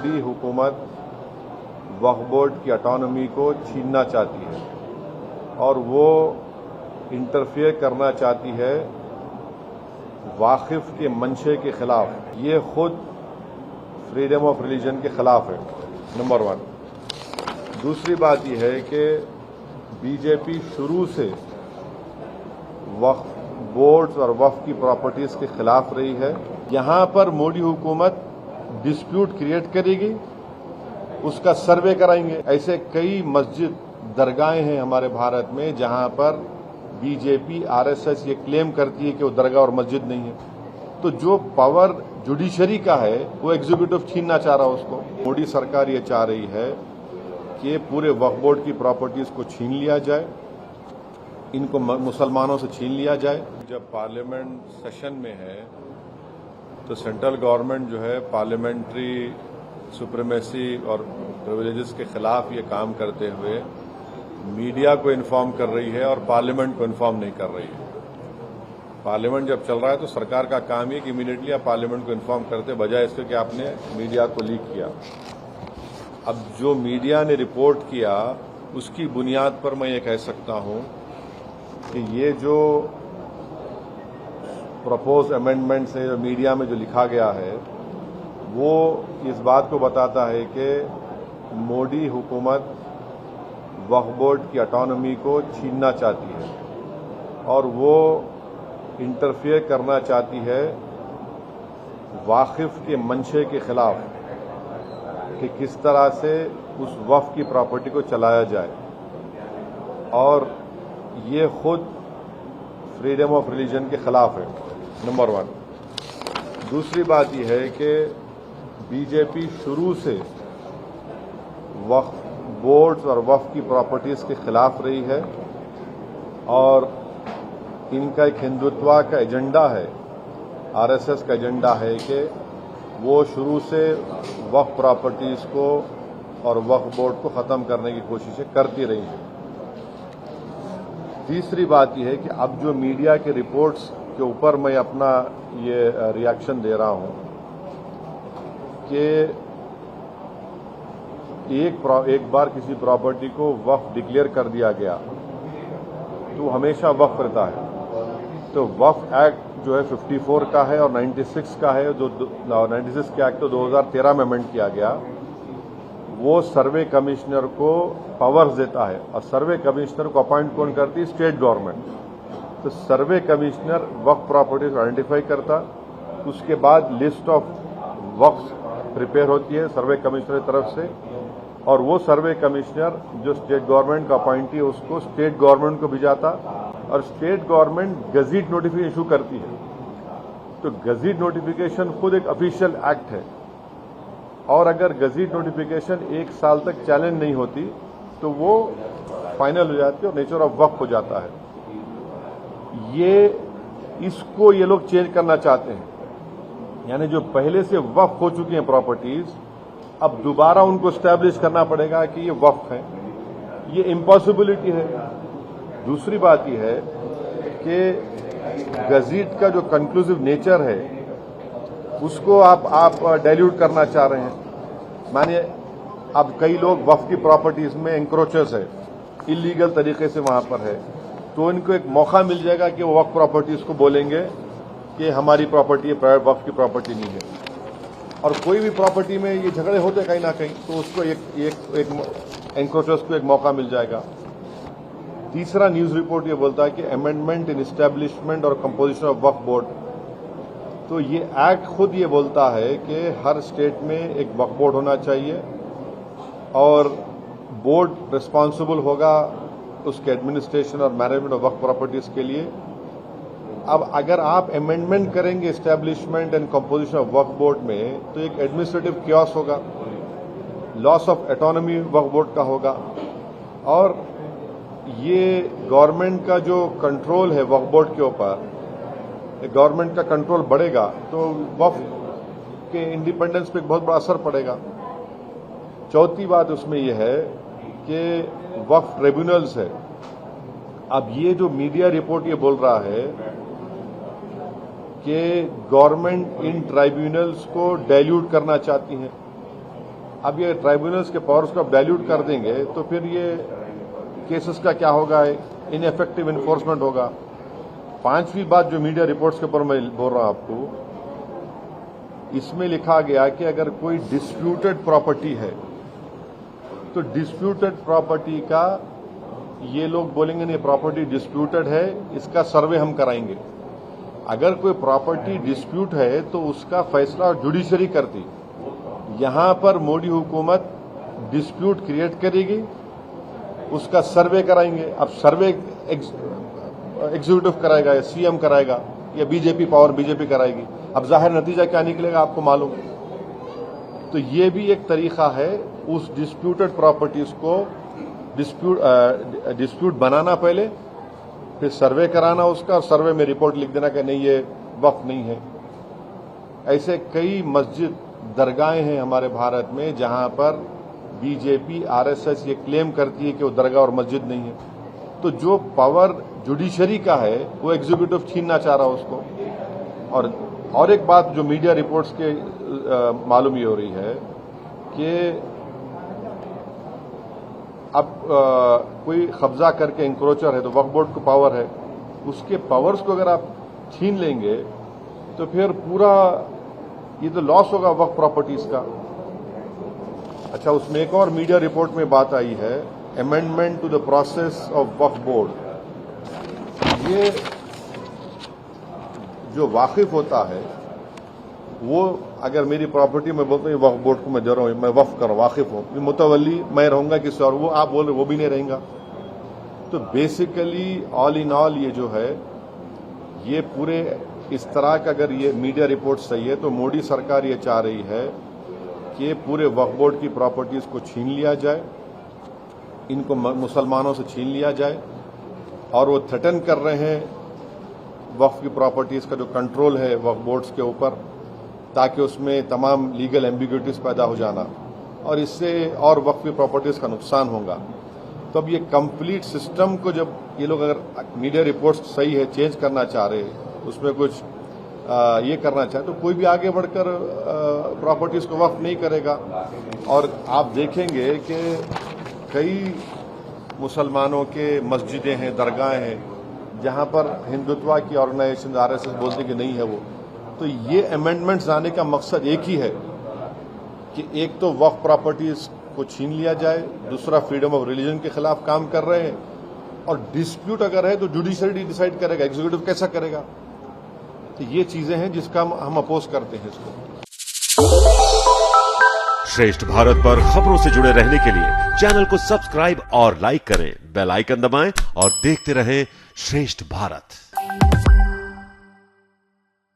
मोदी हुकूमत वक्फ बोर्ड की ऑटोनॉमी को छीनना चाहती है और वो इंटरफेयर करना चाहती है वाकिफ के मंशे के खिलाफ। ये खुद फ्रीडम ऑफ रिलीजन के खिलाफ है, नंबर 1। दूसरी बात यह है कि बीजेपी शुरू से वक्फ बोर्ड्स और वक्फ की प्रॉपर्टीज के खिलाफ रही है। यहां पर मोदी हुकूमत डिस्प्यूट क्रिएट करेगी, उसका सर्वे कराएंगे। ऐसे कई मस्जिद दरगाहें हैं हमारे भारत में जहां पर बीजेपी आरएसएस ये क्लेम करती है कि वो दरगाह और मस्जिद नहीं है। तो जो पावर जुडिशरी का है वो एग्जीक्यूटिव छीनना चाह रहा है उसको। मोदी सरकार ये चाह रही है कि पूरे वक्फ बोर्ड की प्रॉपर्टीज को छीन लिया जाए, इनको मुसलमानों से छीन लिया जाए। जब पार्लियामेंट सेशन में है तो सेंट्रल गवर्नमेंट जो है पार्लियामेंट्री सुप्रीमेसी और प्रिविलेजेस के खिलाफ ये काम करते हुए मीडिया को इन्फॉर्म कर रही है और पार्लियामेंट को इन्फॉर्म नहीं कर रही है। पार्लियामेंट जब चल रहा है तो सरकार का काम है कि इमीडिएटली आप पार्लियामेंट को इन्फॉर्म करते, बजाय इसके कि आपने मीडिया को लीक किया। अब जो मीडिया ने रिपोर्ट किया उसकी बुनियाद पर मैं ये कह सकता हूं कि ये जो प्रपोज अमेंडमेंट्स है, जो मीडिया में जो लिखा गया है, वो इस बात को बताता है कि मोदी हुकूमत वक्फ बोर्ड की ऑटोनॉमी को छीनना चाहती है और वो इंटरफेयर करना चाहती है वाकिफ के मंशे के खिलाफ कि किस तरह से उस वक्फ की प्रॉपर्टी को चलाया जाए। और ये खुद फ्रीडम ऑफ रिलीजन के खिलाफ है, नंबर 1। दूसरी बात यह है कि बीजेपी शुरू से वक्फ बोर्ड्स और वक्फ की प्रॉपर्टीज के खिलाफ रही है और इनका एक हिंदुत्व का एजेंडा है, आरएसएस का एजेंडा है कि वो शुरू से वक्फ प्रॉपर्टीज को और वक्फ बोर्ड को खत्म करने की कोशिशें करती रही हैं। तीसरी बात यह है कि अब जो मीडिया के रिपोर्ट्स के ऊपर मैं अपना ये रिएक्शन दे रहा हूं कि एक बार किसी प्रॉपर्टी को वक्फ डिक्लेयर कर दिया गया तो हमेशा वक्फ रहता है। तो वक्फ एक्ट जो है 54 का है और 96 का है, जो 96 के एक्ट तो 2013 में अमेंड किया गया। वो सर्वे कमिश्नर को पावर्स देता है और सर्वे कमिश्नर को अपॉइंट कौन करती है? State government. तो सर्वे कमिश्नर वक्फ प्रॉपर्टीज आइडेंटिफाई करता, उसके बाद लिस्ट ऑफ वक्फ प्रिपेयर होती है सर्वे कमिश्नर की तरफ से, और वो सर्वे कमिश्नर जो स्टेट गवर्नमेंट का अपॉइंटी है उसको स्टेट गवर्नमेंट को भिजाता और state government gazette notification issue करती है। तो गजीट नोटिफिकेशन खुद एक ऑफिशियल एक्ट है और अगर गजीट नोटिफिकेशन 1 साल तक चैलेंज नहीं होती तो वो फाइनल हो जाती है और नेचर ऑफ वक्फ हो जाता है। इसको ये लोग चेंज करना चाहते हैं, यानी जो पहले से वक्फ हो चुकी हैं प्रॉपर्टीज, अब दोबारा उनको स्टैब्लिश करना पड़ेगा कि ये वक्फ है। ये इम्पॉसिबिलिटी है। दूसरी बात यह है कि गजीट का जो कंक्लूसिव नेचर है उसको आप डाइल्यूट करना चाह रहे हैं। मानिए अब कई लोग वक्फ की प्रॉपर्टीज में एंक्रोचर्स है, इलीगल तरीके से वहां पर है, तो इनको एक मौका मिल जाएगा कि वो वक्फ प्रॉपर्टीज को बोलेंगे कि हमारी प्रॉपर्टी प्राइवेट वक्फ की प्रॉपर्टी नहीं है। और कोई भी प्रॉपर्टी में ये झगड़े होते कहीं ना कहीं, तो उसको एक एंक्रोचर्स को एक मौका मिल जाएगा। तीसरा न्यूज रिपोर्ट ये बोलता है कि अमेंडमेंट इन एस्टैब्लिशमेंट और कंपोजिशन ऑफ वक्फ बोर्ड। तो ये एक्ट खुद ये बोलता है कि हर स्टेट में एक वक्फ बोर्ड होना चाहिए और बोर्ड रिस्पॉन्सिबल होगा उसके एडमिनिस्ट्रेशन और मैनेजमेंट ऑफ वक्फ प्रॉपर्टीज के लिए। अब अगर आप अमेंडमेंट करेंगे एस्टैब्लिशमेंट एंड कंपोजिशन ऑफ वक्फ बोर्ड में तो एक एडमिनिस्ट्रेटिव क्योस होगा, loss of autonomy Waqf board का होगा और ये गवर्नमेंट का जो कंट्रोल है वक्फ बोर्ड के ऊपर, गवर्नमेंट का कंट्रोल बढ़ेगा तो वक्फ के इंडिपेंडेंस पे एक बहुत बड़ा असर पड़ेगा। चौथी बात उसमें यह है कि वक्फ ट्रिब्यूनल्स है। अब ये जो मीडिया रिपोर्ट ये बोल रहा है कि गवर्नमेंट इन ट्राइब्यूनल्स को डाइल्यूट करना चाहती है अब ये ट्राइब्यूनल्स के पावर्स को आप डाइल्यूट कर देंगे तो फिर ये केसेस का क्या होगा, इनएफेक्टिव इन्फोर्समेंट होगा। पांचवी बात जो मीडिया रिपोर्ट्स के ऊपर मैं बोल रहा हूं आपको, इसमें लिखा गया कि अगर कोई डिस्प्यूटेड प्रॉपर्टी है तो डिस्प्यूटेड प्रॉपर्टी का ये लोग बोलेंगे नहीं प्रॉपर्टी डिस्प्यूटेड है, इसका सर्वे हम कराएंगे। अगर कोई प्रॉपर्टी डिस्प्यूट है तो उसका फैसला जुडिशरी करती। यहां पर मोदी हुकूमत डिस्प्यूट क्रिएट करेगी, उसका सर्वे कराएंगे। अब सर्वे एग्जीक्यूटिव कराएगा या सीएम कराएगा या बीजेपी पावर बीजेपी कराएगी। अब जाहिर नतीजा क्या निकलेगा आपको मालूम। तो ये भी एक तरीका है उस डिस्प्यूटेड प्रॉपर्टीज को डिस्प्यूट बनाना, पहले फिर सर्वे कराना उसका, और सर्वे में रिपोर्ट लिख देना कि नहीं ये वक्फ नहीं है। ऐसे कई मस्जिद दरगाहें हैं हमारे भारत में जहां पर बीजेपी आरएसएस ये क्लेम करती है कि वो दरगाह और मस्जिद नहीं है। तो जो पावर जुडिशरी का है वो एग्जीक्यूटिव छीनना चाह रहा है उसको। और एक बात जो मीडिया रिपोर्ट्स के मालूम ये हो रही है कि अब कोई कब्जा करके इंक्रोचर है तो वक्फ बोर्ड को पावर है, उसके पावर्स को अगर आप छीन लेंगे तो फिर पूरा ये तो लॉस होगा वक्फ प्रॉपर्टीज का। अच्छा, उसमें एक और मीडिया रिपोर्ट में बात आई है, amendment to the process of वक्फ बोर्ड। ये जो वाकिफ होता है वो अगर मेरी प्रॉपर्टी में बोलते हैं वक्फ बोर्ड को मैं दे रहा हूं, मैं वक्फ कर वाकिफ हूं, मुतवल्ली मैं रहूंगा किसी और, वो आप बोल रहे वो भी नहीं रहेगा। तो बेसिकली ऑल इन ऑल ये जो है ये पूरे इस तरह का, अगर ये मीडिया रिपोर्ट सही है तो मोदी सरकार ये चाह रही है कि पूरे वक्फ बोर्ड की प्रॉपर्टीज को छीन लिया जाए, इनको मुसलमानों से छीन लिया जाए। और वो थ्रेटन कर रहे हैं वक्फ की प्रॉपर्टीज का जो कंट्रोल है वक्फ बोर्ड्स के ऊपर, ताकि उसमें तमाम लीगल एम्बिग्यूटीज पैदा हो जाना और इससे और वक्फ की प्रॉपर्टीज का नुकसान होगा। तो अब ये कंप्लीट सिस्टम को जब ये लोग अगर मीडिया रिपोर्ट्स सही है चेंज करना चाह रहे हैं, उसमें कुछ ये करना चाहे तो कोई भी आगे बढ़कर प्रॉपर्टीज को वक्फ नहीं करेगा। और आप देखेंगे कि कई मुसलमानों के मस्जिदें हैं, दरगाहें हैं जहां पर हिंदुत्व की ऑर्गेनाइजेशन आरएसएस बोलती कि नहीं है वो। तो ये अमेंडमेंट्स आने का मकसद एक ही है कि एक तो वक्फ प्रॉपर्टीज को छीन लिया जाए, दूसरा फ्रीडम ऑफ रिलीजन के खिलाफ काम कर रहे हैं, और डिस्प्यूट अगर है तो जुडिशरी डिसाइड करेगा, एग्जीक्यूटिव कैसा करेगा। तो ये चीजें हैं जिसका हम अपोज करते हैं इसको। श्रेष्ठ भारत पर खबरों से जुड़े रहने के लिए चैनल को सब्सक्राइब और लाइक करें, बेल आइकन दबाएं और देखते रहें श्रेष्ठ भारत।